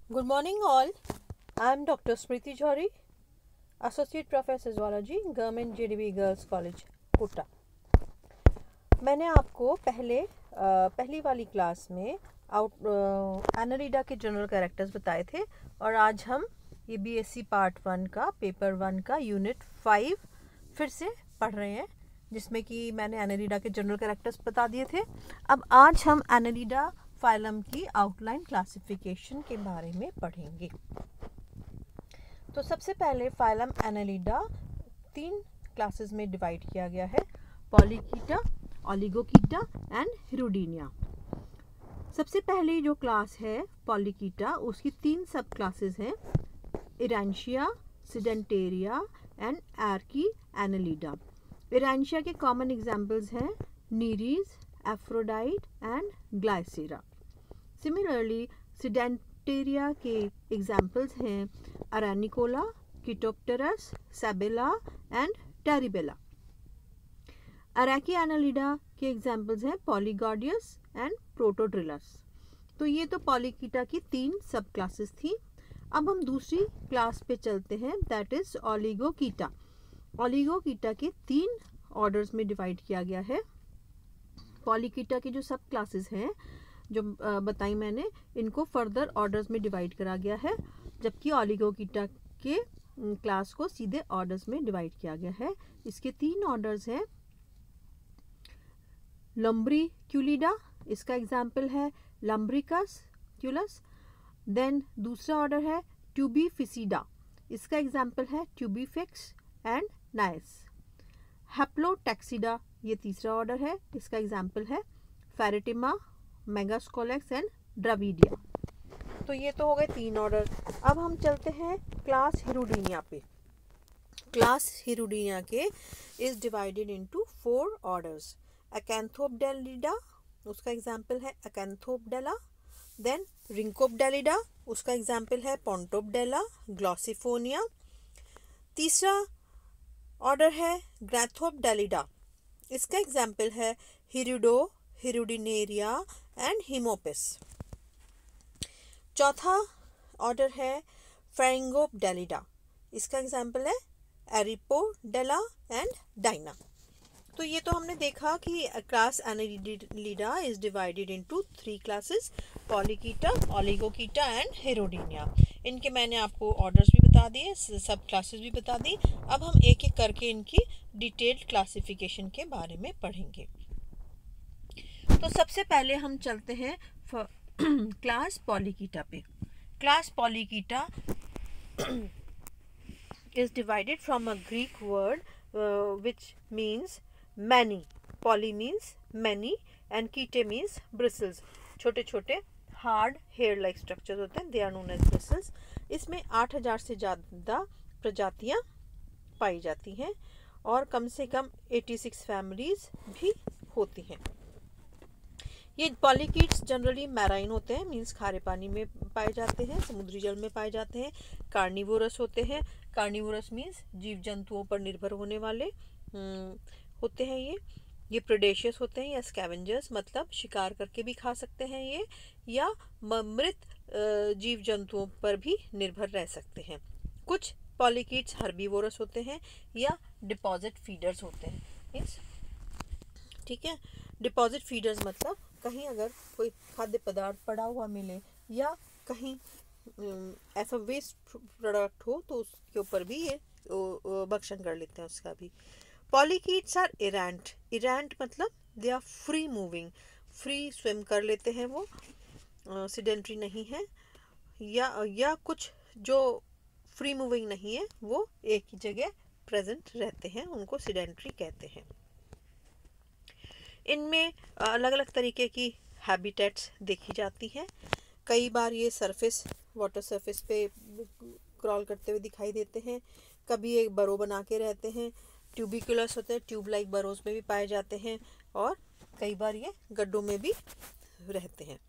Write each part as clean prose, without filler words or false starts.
Good morning all. I am Dr. Smriti Jhari, Associate Professor Zoology, Government JDB Girls College, Kota. मैंने आपको पहली वाली class में Annelida के जनरल कैरेक्टर्स बताए थे और आज हम ये बीएससी पार्ट 1 का पेपर 1 का यूनिट 5 फिर से पढ़ रहे हैं, जिसमें कि मैंने एनालिडा के जनरल कैरेक्टर्स बता दिए थे। अब आज हम एनालिडा फाइलम की आउटलाइन क्लासिफिकेशन के बारे में पढ़ेंगे। तो सबसे पहले फाइलम एनालिडा 3 क्लासेस में डिवाइड किया गया है, पॉलीकीटा, ओलिगोकीटा एंड हिरुडीनिया। सबसे पहले जो क्लास है पॉलीकीटा, उसकी 3 सब क्लासेस हैं, इरांशिया, सिडेंटेरिया एंड आर्की एनालिडा। इरांशिया के कॉमन एग्जाम्पल्स हैं नीरीज, एफ्रोडाइट एंड ग्लाइसेरा। सिमिलरली सिडेंटेरिया के एग्जाम्पल्स हैं अरानिकोला, किटोप्टेरस, सैबेला एंड टेरिबेला। अराकी एनालिडा के एग्जाम्पल्स हैं पॉलीगॉडियस एंड प्रोटोड्रिलस। तो ये तो पॉलीकीटा की 3 सब क्लासेस थी। अब हम दूसरी क्लास पे चलते हैं, दैट इज ओलिगोकीटा। ओलिगोकीटा के 3 ऑर्डर्स में डिवाइड किया गया है। पॉलीकीटा की जो सब क्लासेस हैं जो बताई मैंने, इनको फर्दर ऑर्डर्स में डिवाइड करा गया है, जबकि ओलिगोकीटा के क्लास को सीधे ऑर्डर्स में डिवाइड किया गया है। इसके 3 ऑर्डर्स हैं लम्ब्रिक्यूलिडा, इसका एग्जाम्पल है लम्ब्रिकस क्यूलस। देन दूसरा ऑर्डर है ट्यूबिफिसिडा, इसका एग्जाम्पल है ट्यूबिफिक्स एंड नाइस। हैप्लोटैक्सिडा ये तीसरा ऑर्डर है, इसका एग्जाम्पल है फेरेटिमा, मेगास्कोलेक्स एंड ड्राविडिया। तो ये तो हो गए 3 ऑर्डर। अब हम चलते हैं क्लास हिरुडीनिया पे। क्लास हिरुडीनिया के इज डिवाइडेड इनटू 4 ऑर्डर्स। अकैंथोपडेलिडा, उसका एग्जाम्पल है अकैंथोपडेला। देन रिंकोपडेलिडा, उसका एग्जाम्पल है पोंटोपडेला, ग्लॉसिफोनिया। तीसरा ऑर्डर है ग्रैथोपडेलिडा, इसका एग्जाम्पल है हिरुडो, हिरुडिनेरिया एंड हिमोपिस। चौथा ऑर्डर है फेरिंगोपडेलिडा, इसका एग्जाम्पल है एरिपोडेला एंड डाइना। तो ये तो हमने देखा कि class Annelida is divided into 3 classes, Polychaeta, Oligochaeta and Hirudinea. इनके मैंने आपको ऑर्डर्स भी बता दिए, सब क्लासेस भी बता दी। अब हम एक एक करके इनकी डिटेल्ड क्लासिफिकेशन के बारे में पढ़ेंगे। तो सबसे पहले हम चलते हैं क्लास पॉलीकीटा पे। Class Polychaeta is divided from a Greek word which means many. Poly means many and kete means bristles. छोटे छोटे हार्ड हेयर लाइक स्ट्रक्चर होते हैं, they are known as bristles. इसमें 8000 से ज़्यादा प्रजातियां पाई जाती हैं और कम से कम 86 फैमिलीज भी होती हैं। ये पॉलीकीट्स जनरली मैराइन होते हैं, मीन्स खारे पानी में पाए जाते हैं, समुद्री जल में पाए जाते हैं। कार्निवोरस होते हैं, कार्निवोरस मीन्स जीव जंतुओं पर निर्भर होने वाले होते हैं। ये प्रेडेशियस होते हैं या स्कैवेंजर्स, मतलब शिकार करके भी खा सकते हैं ये, या मृत जीव जंतुओं पर भी निर्भर रह सकते हैं। कुछ पॉलीकीट्स हर्बीवोरस होते हैं या डिपॉजिट फीडर्स होते हैं। ठीक है, डिपॉजिट फीडर्स मतलब कहीं अगर कोई खाद्य पदार्थ पड़ा हुआ मिले या कहीं ऐसा वेस्ट प्रोडक्ट हो तो उसके ऊपर भी ये भक्षण कर लेते हैं उसका भी। पॉलीकीट्स आर इरेंट। इरेंट मतलब they are free moving, free swim कर लेते हैं वो, सिडेंट्री नहीं है। या कुछ जो फ्री मूविंग नहीं है वो एक ही जगह प्रेजेंट रहते हैं, उनको सिडेंट्री कहते हैं। इनमें अलग अलग तरीके की हैबिटेट्स देखी जाती हैं। कई बार ये सरफेस, वाटर सरफेस पे क्रॉल करते हुए दिखाई देते हैं, कभी एक बरो बना के रहते हैं, ट्यूबिकुलस होते हैं, ट्यूब लाइक बरोज में भी पाए जाते हैं, और कई बार ये गड्ढों में भी रहते हैं।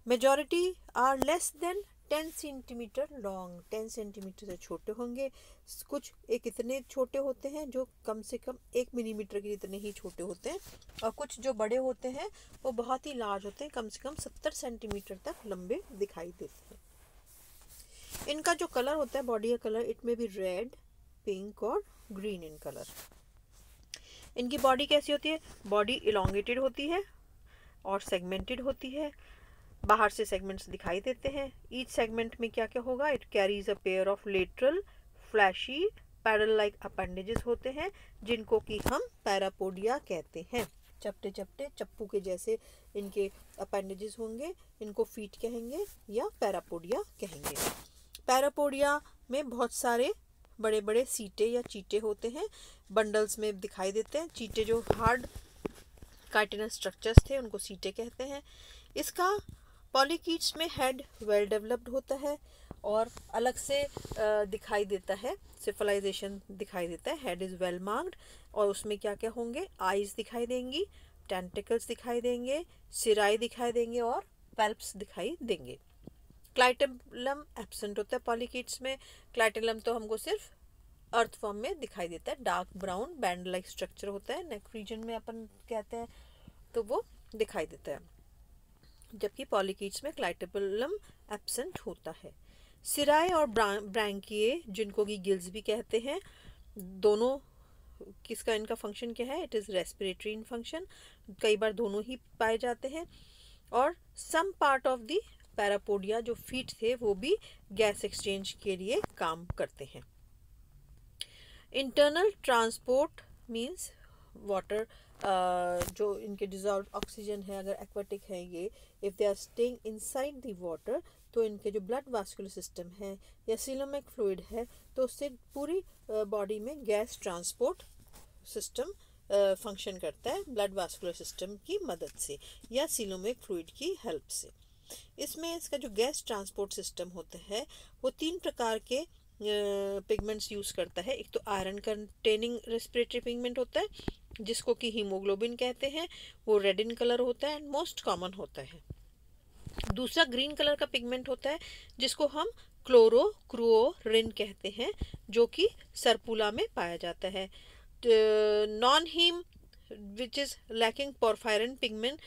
Majority are less than 10 centimetre long, 10 centimetre से छोटे होंगे। कुछ एक इतने छोटे होते हैं जो कम से कम 1 मिलीमीटर के इतने ही छोटे होते हैं, और कुछ जो बड़े होते हैं वो बहुत ही लार्ज होते हैं, कम से कम 70 सेंटीमीटर तक लंबे दिखाई देते हैं। इनका जो कलर होता है बॉडी का कलर, इट में भी रेड, पिंक और ग्रीन इन कलर। इनकी बॉडी कैसी होती है? बॉडी इलोंगेटेड होती है और सेगमेंटेड होती है। बाहर से सेगमेंट्स दिखाई देते हैं। ईच सेगमेंट में क्या क्या होगा? It carries a pair of lateral fleshy paddle like appendages होते हैं, जिनको कि हम पैरापोडिया कहते हैं। चपटे चपटे चप्पू के जैसे इनके अपेंडेजेस होंगे, इनको फीट कहेंगे या पैरापोडिया कहेंगे। पैरापोडिया में बहुत सारे बड़े बड़े सीटे या चीटे होते हैं, बंडल्स में दिखाई देते हैं। चीटे जो हार्ड काइटिनस स्ट्रक्चर्स थे उनको सीटे कहते हैं। इसका पॉलीकीट्स में हेड वेल डेवलप्ड होता है और अलग से दिखाई देता है, सिफलाइजेशन दिखाई देता है। हेड इज़ वेल मार्क्ड और उसमें क्या क्या होंगे? आइज दिखाई देंगी, टेंटिकल्स दिखाई देंगे, सिराई दिखाई देंगे और पैल्प्स दिखाई देंगे। क्लाइटेलम एब्सेंट होता है पॉलीकीट्स में। क्लाइटेलम तो हमको सिर्फ अर्थवर्म में दिखाई देता है, dark brown band like structure होता है, नेक रीजन में अपन कहते हैं, तो वो दिखाई देता है, जबकि पॉलीकीट्स में क्लाइटेलम एब्सेंट होता है। सिराए और ब्रैंकिए, जिनको कि गिल्स भी कहते हैं, दोनों किसका इनका फंक्शन क्या है? It is respiratory in function. कई बार दोनों ही पाए जाते हैं। और some part of the parapodia जो फीट थे वो भी गैस एक्सचेंज के लिए काम करते हैं। इंटरनल ट्रांसपोर्ट मींस वाटर, जो इनके डिजॉल्व ऑक्सीजन है, अगर एक्वाटिक है ये, if they are staying inside the water, तो इनके जो ब्लड वास्कुलर सिस्टम है या सीलोमिक फ्लूइड है, तो उससे पूरी बॉडी में गैस ट्रांसपोर्ट सिस्टम फंक्शन करता है ब्लड वास्कुलर सिस्टम की मदद से या सीलोमिक फ्लूइड की हेल्प से। इसमें इसका जो गैस ट्रांसपोर्ट सिस्टम होता है वो 3 प्रकार के पिगमेंट्स यूज़ करता है। एक तो आयरन कंटेनिंग रेस्पिरेटरी पिगमेंट होता है, जिसको कि हीमोग्लोबिन कहते हैं, वो रेड इन कलर होता है एंड मोस्ट कॉमन होता है। दूसरा ग्रीन कलर का पिगमेंट होता है, जिसको हम क्लोरोक्रुओरिन कहते हैं, जो कि सरपुला में पाया जाता है। Non haem which is lacking porphyrin pigment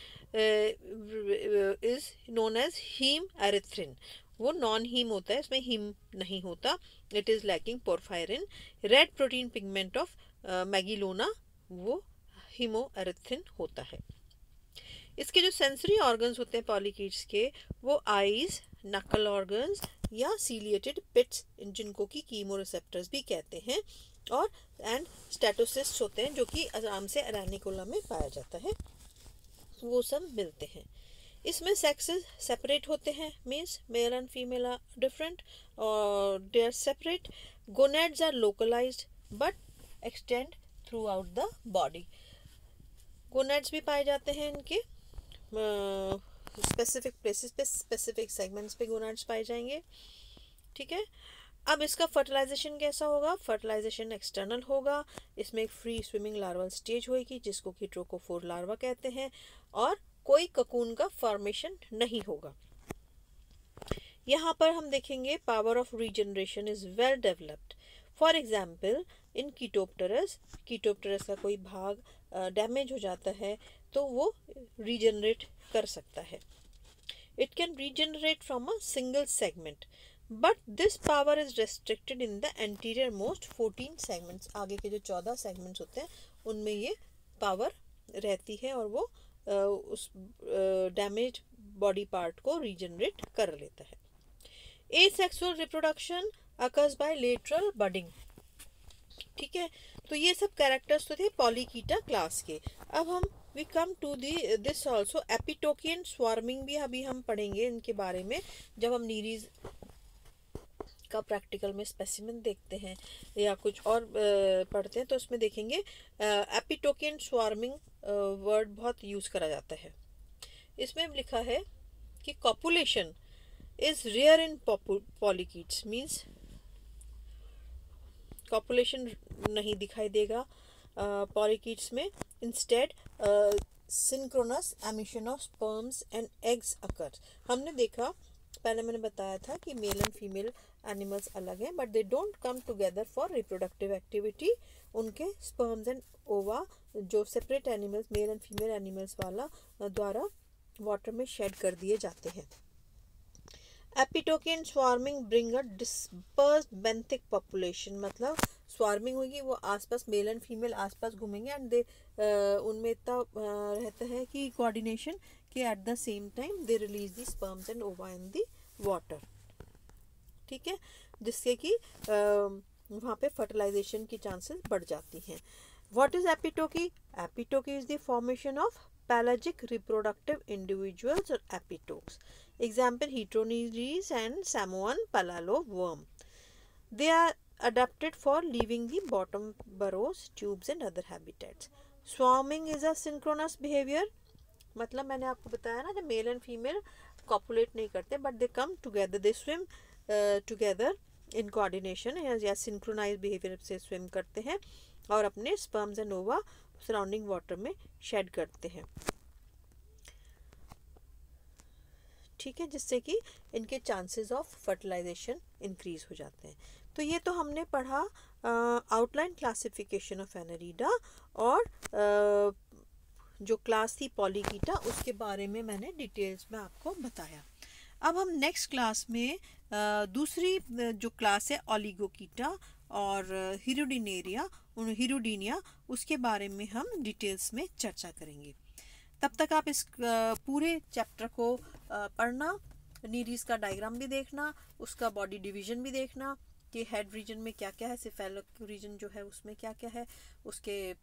is known as heme erythrin। वो नॉन हीम होता है, इसमें हीम नहीं होता। It is lacking porphyrin. Red protein pigment of Magelona, वो हीमो एरिथ्रिन होता है। इसके जो सेंसरी ऑर्गन्स होते हैं पॉलीकीट्स के, वो आईज, नकल ऑर्गन्स या सीलिएटेड पिट्स, जिनको कि कीमोरिसेप्टर्स भी कहते हैं, और एंड स्टेटोसिस्ट होते हैं, जो कि आराम से रैनिकुला में पाया जाता है, वो सब मिलते हैं। इसमें सेक्सेस सेपरेट होते हैं, means male and female are different और they are separate. Gonads are localised but extend throughout the body. Gonads भी पाए जाते हैं इनके स्पेसिफिक प्लेसेस पे, स्पेसिफिक सेगमेंट्स पे गोनेड्स पाए जाएंगे। ठीक है, अब इसका फर्टिलाइजेशन कैसा होगा? फर्टिलाइजेशन एक्सटर्नल होगा। इसमें एक फ्री स्विमिंग लार्वल स्टेज होगी, जिसको कि ट्रोकोफोर लार्वा कहते हैं, और कोई ककून का फॉर्मेशन नहीं होगा। यहाँ पर हम देखेंगे power of regeneration is well developed. For example in Chaetopterus, Chaetopterus का कोई भाग डैमेज हो जाता है तो वो रीजनरेट कर सकता है। It can regenerate from a single segment, but this power is restricted in the anterior most 14 segments. आगे के जो 14 सेगमेंट्स होते हैं उनमें ये पावर रहती है और वो उस डैमेज बॉडी पार्ट को रीजनरेट कर लेता है। Asexual reproduction occurs by lateral budding. ठीक है, तो ये सब कैरेक्टर्स तो थे पॉलीकीटा क्लास के। अब हम we come to this also epitokous swarming भी अभी हम पढ़ेंगे इनके बारे में, जब हम नीरीज का प्रैक्टिकल में स्पेसिमेन देखते हैं या कुछ और पढ़ते हैं, तो उसमें देखेंगे एपिटोकियन स्वार्मिंग वर्ड बहुत यूज़ करा जाता है। इसमें लिखा है कि copulation is rare in polychaetes, means copulation नहीं दिखाई देगा पॉलीकीट्स में। Instead synchronous emission of sperms and eggs occur. हमने देखा, पहले मैंने बताया था कि मेल एंड फीमेल एनिमल्स अलग हैं, but they don't come together for reproductive activity. उनके स्पर्म्स एंड ओवा जो separate animals, male and female animals वाला द्वारा वाटर में शेड कर दिए जाते हैं। Epitoky and swarming bring a dispersed benthic population, मतलब स्वार्मिंग होगी, वो आसपास मेल एंड फीमेल आसपास घूमेंगे एंड दे उनमें इतना रहता है कि कोऑर्डिनेशन कि at the same time they release the sperms and ओवा इन द वाटर, ठीक है, जिससे कि वहाँ पे फर्टिलाइजेशन की चांसेस बढ़ जाती हैं। What is epitoky? Epitoky is the formation of pelagic reproductive individuals or epitokes. Example, Heteroneres and Samoan palalo worm. They are adapted for leaving the bottom burrows, tubes and other habitats. Swarming is a synchronous behavior. मतलब मैंने आपको बताया ना, जब mail and female copulate नहीं करते but they come together, they swim together in coordination या synchronise behaviour से स्विम करते हैं और अपने स्पर्म्स एंड ओवा सराउंडिंग वाटर में शेड करते हैं, ठीक है, जिससे कि इनके चांसेस ऑफ फर्टिलाइजेशन इंक्रीज हो जाते हैं। तो ये तो हमने पढ़ा आउटलाइन क्लासिफिकेशन ऑफ एनालिडा और जो क्लास थी पॉलीकीटा उसके बारे में मैंने डिटेल्स में आपको बताया। अब हम नेक्स्ट क्लास में दूसरी जो क्लास है ओलिगोकीटा और हिरुडीनिया उसके बारे में हम डिटेल्स में चर्चा करेंगे। तब तक आप इस पूरे चैप्टर को पढ़ना, नीरीज का डायग्राम भी देखना, उसका बॉडी डिवीजन भी देखना कि हेड रीजन में क्या क्या है, सिफेलिक रीजन जो है उसमें क्या क्या है, उसके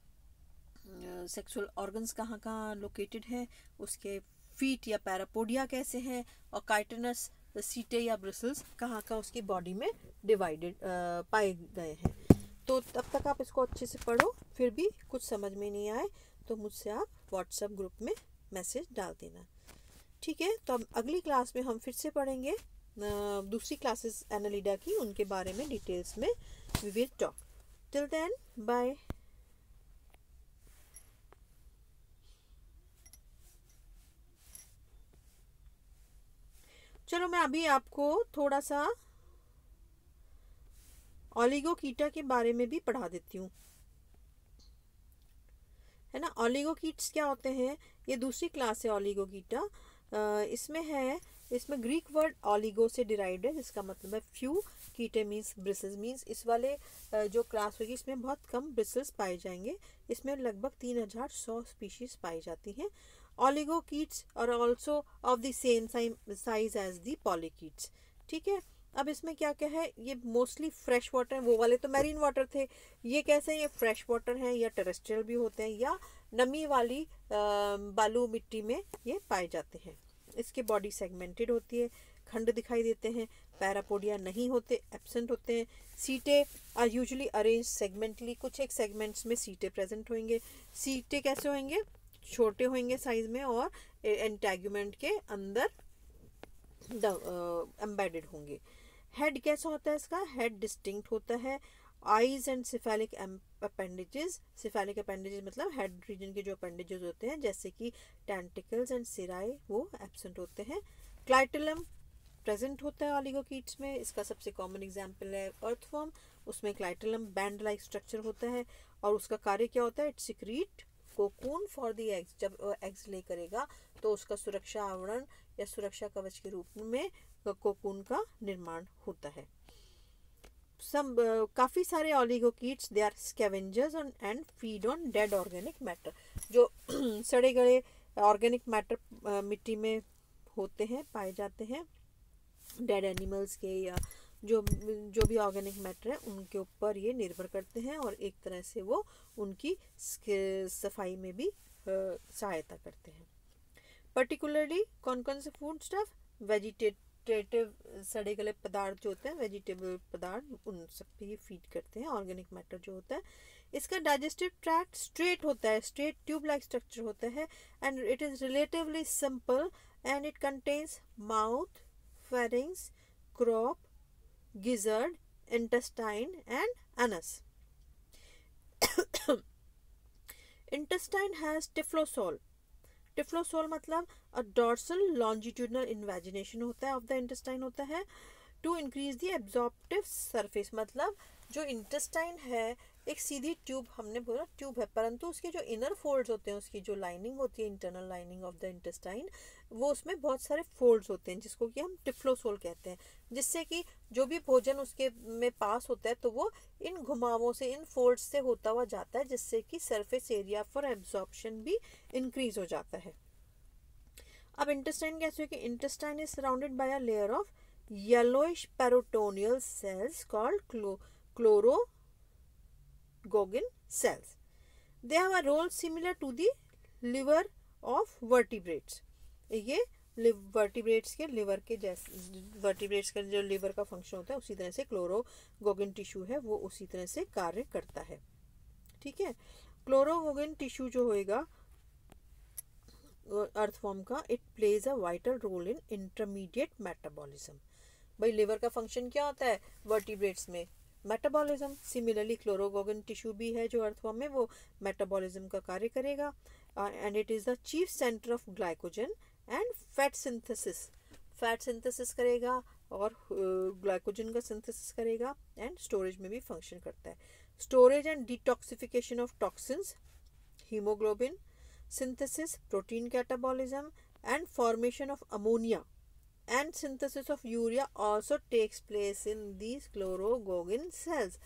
सेक्सुअल ऑर्गन्स कहाँ कहाँ लोकेटेड हैं, उसके फीट या पैरापोडिया कैसे हैं, और काइटिनस सीटे या ब्रिसल्स कहाँ कहाँ उसकी बॉडी में डिवाइडेड पाए गए हैं। तो तब तक आप इसको अच्छे से पढ़ो, फिर भी कुछ समझ में नहीं आए तो मुझसे आप व्हाट्सएप ग्रुप में मैसेज डाल देना, ठीक है। तो अब अगली क्लास में हम फिर से पढ़ेंगे दूसरी क्लासेस एनालिडा की, उनके बारे में डिटेल्स में we will talk. Till then bye. चलो मैं अभी आपको थोड़ा सा ओलिगोकीटा के बारे में भी पढ़ा देती हूँ, है ना। ओलिगोकीट्स क्या होते हैं? ये दूसरी क्लास है ओलिगोकीटा। इसमें ग्रीक वर्ड ओलिगो से डिराइव्ड है, जिसका मतलब है few, Kite means bristles, means इस वाले जो क्लास होगी इसमें बहुत कम ब्रिसल्स पाए जाएंगे। इसमें लगभग 3100 स्पीशीज पाई जाती हैं। Oligochaetes are also of the same size as the polychaetes, ठीक है। अब इसमें क्या क्या है, ये मोस्टली फ्रेश वाटर, वो वाले तो मैरीन वाटर थे, ये कैसे हैं, ये फ्रेश वाटर हैं या टेरेस्ट्रियल भी होते हैं या नमी वाली बालू मिट्टी में ये पाए जाते हैं। इसके बॉडी सेगमेंटेड होती है, खंड दिखाई देते हैं, पैरापोडिया नहीं होते, एब्सेंट होते हैं। सीटे आर यूजुअली अरेंज सेगमेंटली, कुछ एक सेगमेंट्स में सीटे प्रेजेंट होंगे। सीटे कैसे होंगे? छोटे होंगे साइज में और एंटैगुमेंट के अंदर एम्बेडेड होंगे। हेड कैसा होता है इसका? हेड डिस्टिंक्ट होता है। Eyes and cephalic appendages, cephalic appendages मतलब हेड रीजन के जो अपेंडेजेस होते हैं जैसे कि टेंटिकल्स एंड सिराई, वो एब्सेंट होते हैं। क्लाइटेलम प्रेजेंट होता है ओलिगोकीट्स में, इसका सबसे कॉमन एग्जांपल है अर्थवर्म, उसमें क्लाइटेलम बैंड लाइक स्ट्रक्चर होता है और उसका कार्य क्या होता है? It secrete cocoon for the eggs, जब एग्स ले करेगा तो उसका सुरक्षा आवरण या सुरक्षा कवच के रूप में कोकून का निर्माण होता है। काफ़ी सारे oligochaetes they are scavengers and feed on dead organic matter, जो सड़े गले ऑर्गेनिक मैटर मिट्टी में होते हैं, पाए जाते हैं, डेड एनिमल्स के या जो भी ऑर्गेनिक मैटर है उनके ऊपर ये निर्भर करते हैं और एक तरह से वो उनकी सफाई में भी सहायता करते हैं। पर्टिकुलरली कौन कौन से फूड स्टफ? वेजिटेटिव सड़े गले पदार्थ जो होते हैं, वेजिटेबल पदार्थ, उन सब पे ये फीड करते हैं, ऑर्गेनिक मैटर जो होता है। इसका डाइजेस्टिव ट्रैक्ट स्ट्रेट होता है, स्ट्रेट ट्यूब लाइक स्ट्रक्चर होता है and it is relatively simple and it contains mouth, pharynx, crop, gizzard, intestine and anus. Intestine has typhlosol. Typhlosol मतलब a dorsal longitudinal invagination होता है of the intestine होता है to increase the absorptive surface, मतलब जो intestine है एक सीधी tube, हमने बोला ट्यूब है, परंतु उसके जो इनर फोल्ड्स होते हैं, उसकी जो लाइनिंग होती है, internal lining of the intestine, वो उसमें बहुत सारे फोल्ड्स होते हैं जिसको कि हम टिफ्लोसोल कहते हैं, जिससे कि जो भी भोजन उसके में पास होता है तो वो इन घुमावों से, इन फोल्ड्स से होता हुआ जाता है, जिससे कि सरफेस एरिया फॉर एब्जॉर्प्शन भी इंक्रीज हो जाता है। अब इंटेस्टाइन कैसे हो कि intestine is surrounded by a layer of yellowish peritoneal cells called chlorogogin cells. They have a role similar to the liver of vertebrates. ये वर्टिब्रेट्स के लिवर के जैसे, वर्टिब्रेट्स का जो लिवर का फंक्शन होता है उसी तरह से क्लोरोगोगिन टिश्यू है वो उसी तरह से कार्य करता है। ठीक है, क्लोरोगोगिन टिश्यू जो होएगा अर्थवॉर्म का, it plays a vital role in intermediate metabolism. भाई लिवर का फंक्शन क्या होता है वर्टिब्रेट्स में? मेटाबॉलिज्म। सिमिलरली क्लोरोगोगिन टिश्यू भी है जो अर्थवॉर्म में, वो मेटाबॉलिज्म का कार्य करेगा। And it is the chief centre of glycogen and fat synthesis, fat synthesis करेगा और ग्लाइकोजन का सिंथेसिस करेगा, एंड स्टोरेज में भी फंक्शन करता है। Storage and detoxification of toxins, haemoglobin synthesis, protein catabolism and formation of ammonia and synthesis of urea also takes place in these chlorogogin cells.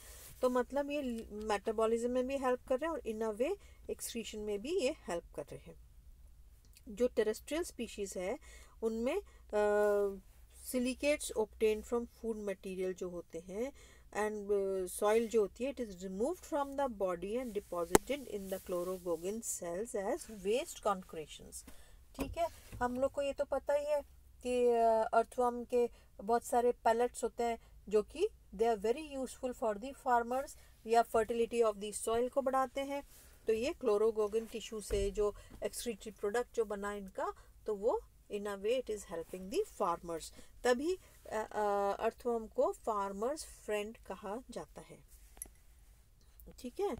तो मतलब ये मेटाबॉलिज्म में भी हेल्प कर रहे हैं और इन अ वे एक्सक्रीशन में भी ये हेल्प कर रहे हैं। जो टेरेस्ट्रियल स्पीशीज है उनमें silicates obtained from food material जो होते हैं एंड सॉइल जो होती है, it is removed from the body and deposited in the chloragogen cells as waste concretions. ठीक है, हम लोग को ये तो पता ही है कि अर्थवर्म के बहुत सारे पैलेट्स होते हैं जो कि they are very useful for the farmers, या फर्टिलिटी ऑफ द सॉइल को बढ़ाते हैं। तो ये क्लोरोगोगिन टिश्यू से जो एक्सक्रीटरी प्रोडक्ट जो बना इनका, तो वो in a way it is helping the farmers. तभी अर्थवर्म को फार्मर्स फ्रेंड कहा जाता है। ठीक है,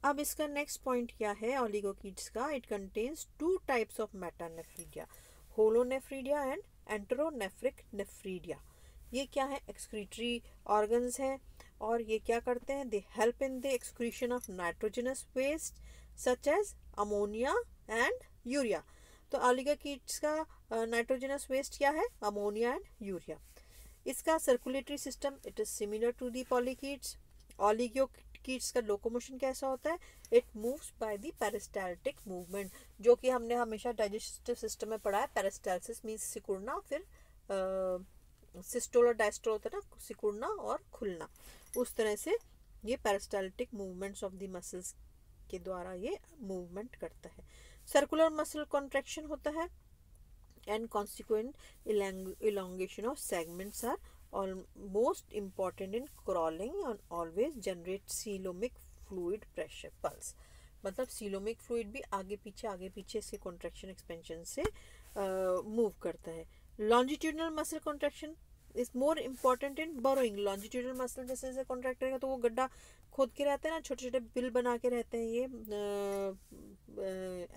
अब इसका नेक्स्ट पॉइंट क्या है ओलिगोकीट्स का? It contains two types of metanephridia, holonephridia and enteronephric nephridia. ये क्या है? एक्सक्रीटरी ऑर्गन्स हैं और ये क्या करते हैं? They help in the excretion of nitrogenous waste such as ammonia and urea. तो ओलिगोकीट्स का नाइट्रोजनस वेस्ट क्या है? Ammonia and urea. इसका circulatory system it is similar to the polychaetes. Oligochaetes का लोकोमोशन कैसा होता है? It moves by the peristaltic movement, जो कि हमने हमेशा डाइजेस्टिव सिस्टम में पढ़ा है। पेरिस्टाल्सिस मीन्स सिकुड़ना, फिर सिस्टोल और डायस्टोल होता है ना, सिकुड़ना और खुलना। उस तरह से ये peristaltic movements of the muscles के द्वारा ये मूवमेंट करता है। सर्कुलर मसल कॉन्ट्रैक्शन होता है and consequent elongation of segments are most important in crawling and always generate coelomic fluid pressure pulse। मतलब सीलोमिक फ्लूइड भी आगे पीछे इसके कॉन्ट्रैक्शन एक्सपेंशन से मूव करता है। Longitudinal muscle contraction is more important in burrowing. Longitudinal muscle जैसे जैसे कॉन्ट्रैक्ट रहेगा तो वो गड्ढा खोद के रहते हैं ना, छोटे छोटे बिल बना के रहते हैं ये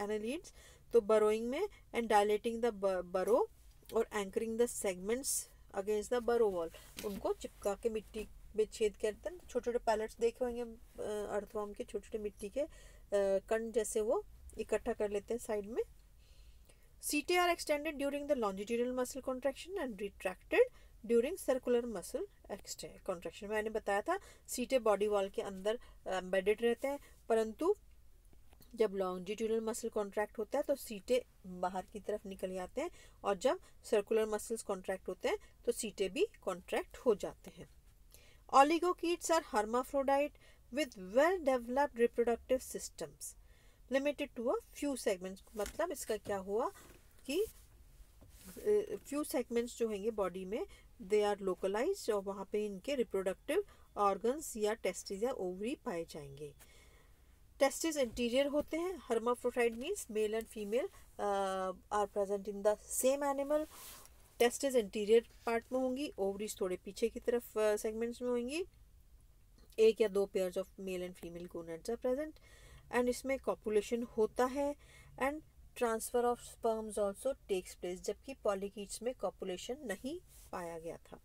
एनालिड्स। तो बरोइंग में एंड डायलेटिंग द बरो और anchoring the segments against the बरो वॉल, उनको चिपका के मिट्टी में छेद करते हैं। छोटे छोटे पैलेट्स देखे होंगे अर्थवर्म के, छोटे छोटे मिट्टी के कण जैसे वो इकट्ठा कर लेते हैं साइड में। Setae are extended during the longitudinal muscle contraction and retracted during circular muscle contraction. मैंने बताया था सीटे बॉडी वॉल के अंदर एम्बेडेड रहते हैं, परंतु जब लॉन्जिट्यूडनल मसल कॉन्ट्रैक्ट होता है तो सीटे बाहर की तरफ निकल जाते हैं, और जब सर्कुलर मसल्स कॉन्ट्रैक्ट होते हैं तो सीटे भी कॉन्ट्रैक्ट हो जाते हैं। Oligochaetes are hermaphrodite with well developed reproductive systems limited to a few segments। मतलब इसका क्या हुआ कि few segments जो होंगे बॉडी में they are localized और वहाँ पे इनके reproductive organs या testes या ओवरी पाए जाएंगे। टेस्टिस इंटीरियर होते हैं। Hermaphrodite means male and female are present in the same animal. Testis interior part में होंगी, ओवरीज थोड़े पीछे की तरफ सेगमेंट्स में होंगी। एक या दो pairs of male and female gonads are present and इसमें कॉपुलेशन होता है and transfer of sperms also takes place, जबकि पॉलीकीट्स में कॉपुलेशन नहीं पाया गया था।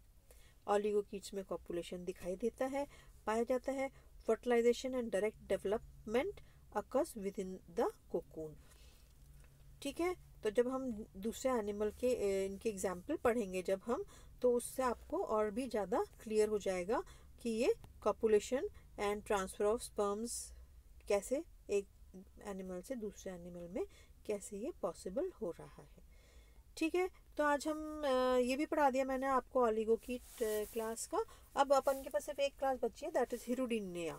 ऑलिगोकीट्स में कॉपुलेशन दिखाई देता है, पाया जाता है। Fertilisation and direct development occurs within the cocoon. ठीक है, तो जब हम दूसरे एनिमल के इनके एग्जाम्पल पढ़ेंगे जब हम, तो उससे आपको और भी ज़्यादा क्लियर हो जाएगा कि ये copulation and transfer of sperms कैसे एक एनिमल से दूसरे एनिमल में कैसे ये पॉसिबल हो रहा है। ठीक है, तो आज हम ये भी पढ़ा दिया मैंने आपको ऑलिगोकीट क्लास का। अब अपन के पास सिर्फ एक क्लास बची है, दैट इज़ हिरुडीनिया।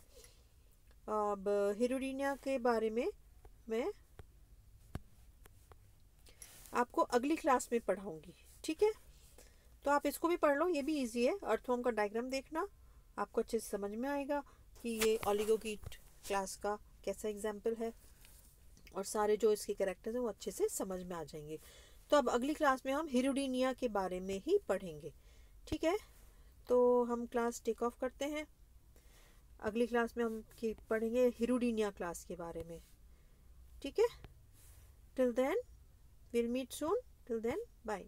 अब हिरुडीनिया के बारे में मैं आपको अगली क्लास में पढ़ाऊंगी। ठीक है, तो आप इसको भी पढ़ लो, ये भी इजी है। अर्थवर्म का डायग्राम देखना, आपको अच्छे से समझ में आएगा कि ये ऑलिगोकीट क्लास का कैसा एग्जाम्पल है, और सारे जो इसके कैरेक्टर्स हैं वो अच्छे से समझ में आ जाएंगे। तो अब अगली क्लास में हम हिरुडीनिया के बारे में ही पढ़ेंगे। ठीक है, तो हम क्लास टेक ऑफ करते हैं। अगली क्लास में हम पढ़ेंगे हिरुडीनिया क्लास के बारे में। ठीक है, till then we'll meet soon. Till then, bye.